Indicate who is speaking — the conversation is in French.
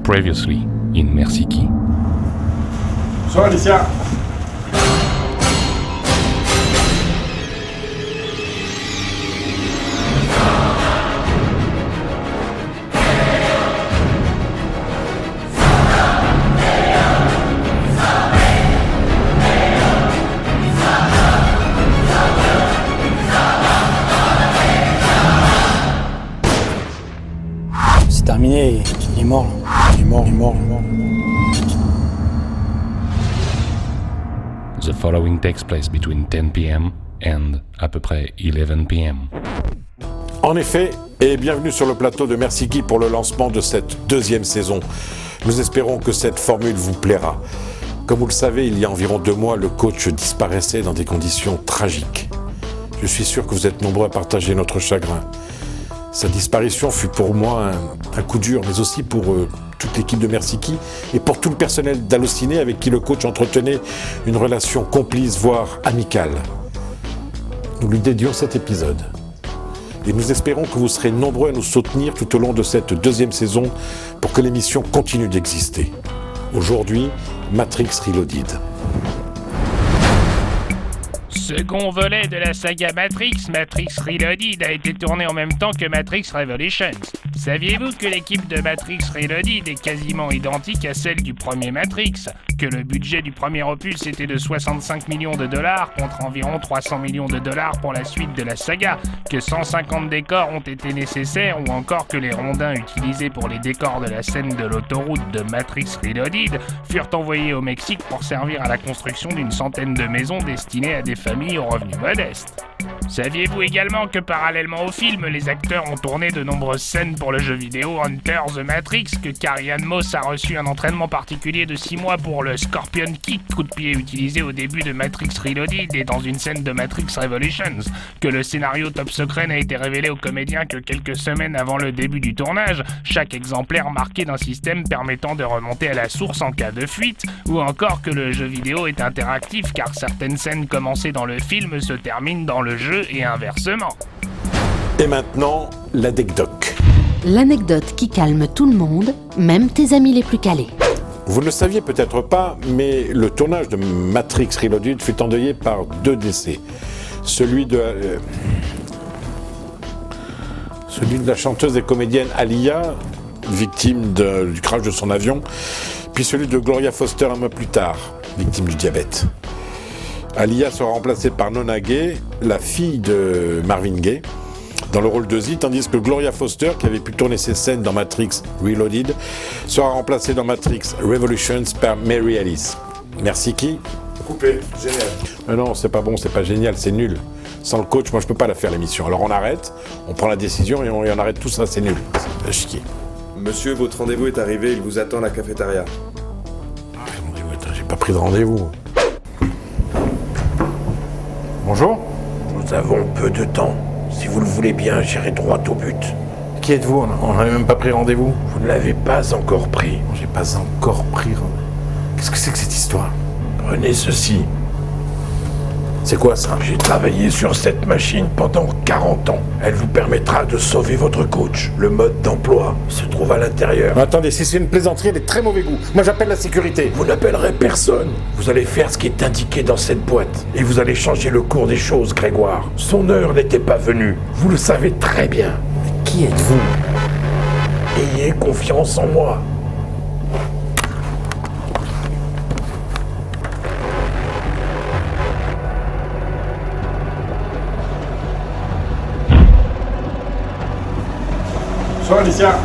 Speaker 1: Previously in Merci Qui.
Speaker 2: Bonsoir Alicia.
Speaker 3: C'est terminé, il est mort. Il est mort.
Speaker 1: The following takes place between 10 p.m. and à peu près 11 p.m.
Speaker 2: En effet, et bienvenue sur le plateau de Merci Qui pour le lancement de cette deuxième saison. Nous espérons que cette formule vous plaira. Comme vous le savez, il y a environ 2 mois, le coach disparaissait dans des conditions tragiques. Je suis sûr que vous êtes nombreux à partager notre chagrin. Sa disparition fut pour moi un coup dur, mais aussi pour toute l'équipe de Merci Qui et pour tout le personnel d'Allociné avec qui le coach entretenait une relation complice, voire amicale. Nous lui dédions cet épisode. Et nous espérons que vous serez nombreux à nous soutenir tout au long de cette deuxième saison pour que l'émission continue d'exister. Aujourd'hui, Matrix Reloaded.
Speaker 4: Second volet de la saga Matrix, Matrix Reloaded a été tourné en même temps que Matrix Revolutions. Saviez-vous que l'équipe de Matrix Reloaded est quasiment identique à celle du premier Matrix? Que le budget du premier opus était de 65 millions de dollars contre environ 300 millions de dollars pour la suite de la saga? Que 150 décors ont été nécessaires ou encore que les rondins utilisés pour les décors de la scène de l'autoroute de Matrix Reloaded furent envoyés au Mexique pour servir à la construction d'une centaine de maisons destinées à des familles aux revenus modestes. Saviez-vous également que parallèlement au film, les acteurs ont tourné de nombreuses scènes pour le jeu vidéo Hunter the Matrix, que Carrie Ann Moss a reçu un entraînement particulier de 6 mois pour le Scorpion Kick, coup de pied utilisé au début de Matrix Reloaded et dans une scène de Matrix Revolutions, que le scénario top secret n'a été révélé aux comédiens que quelques semaines avant le début du tournage, chaque exemplaire marqué d'un système permettant de remonter à la source en cas de fuite, ou encore que le jeu vidéo est interactif car certaines scènes commencées dans le film se terminent dans le jeu et inversement.
Speaker 2: Et maintenant, l'anecdote.
Speaker 5: L'anecdote qui calme tout le monde, même tes amis les plus calés.
Speaker 2: Vous ne le saviez peut-être pas, mais le tournage de Matrix Reloaded fut endeuillé par 2 décès. Celui de la chanteuse et comédienne Aaliyah, victime du crash de son avion, puis celui de Gloria Foster un mois plus tard, victime du diabète. Aaliyah sera remplacée par Nona Gay, la fille de Marvin Gaye, dans le rôle de Z, tandis que Gloria Foster, qui avait pu tourner ses scènes dans Matrix Reloaded, sera remplacée dans Matrix Revolutions par Mary Alice. Merci qui?
Speaker 6: Coupé, génial.
Speaker 2: Non, c'est pas bon, c'est pas génial, c'est nul. Sans le coach, moi je peux pas la faire l'émission. Alors on arrête, on prend la décision et on arrête tout ça, c'est nul. C'est chier.
Speaker 6: Monsieur, votre rendez-vous est arrivé, il vous attend à la cafétéria.
Speaker 2: Rendez-vous, attends, j'ai pas pris de rendez-vous. Bonjour.
Speaker 7: Nous avons peu de temps. Si vous le voulez bien, j'irai droit au but.
Speaker 2: Qui êtes-vous? On n'avait même pas pris rendez-vous.
Speaker 7: Vous ne l'avez pas encore pris.
Speaker 2: J'ai pas encore pris rendez-vous. Qu'est-ce que c'est que cette histoire?
Speaker 7: Prenez ceci.
Speaker 2: C'est quoi ça?
Speaker 7: J'ai travaillé sur cette machine pendant 40 ans. Elle vous permettra de sauver votre coach. Le mode d'emploi se trouve à l'intérieur.
Speaker 2: Mais attendez, si c'est une plaisanterie, elle est de très mauvais goût. Moi j'appelle la sécurité.
Speaker 7: Vous n'appellerez personne. Vous allez faire ce qui est indiqué dans cette boîte. Et vous allez changer le cours des choses, Grégoire. Son heure n'était pas venue. Vous le savez très bien.
Speaker 2: Mais qui êtes-vous?
Speaker 7: Ayez confiance en moi.
Speaker 2: Bonsoir Alicia.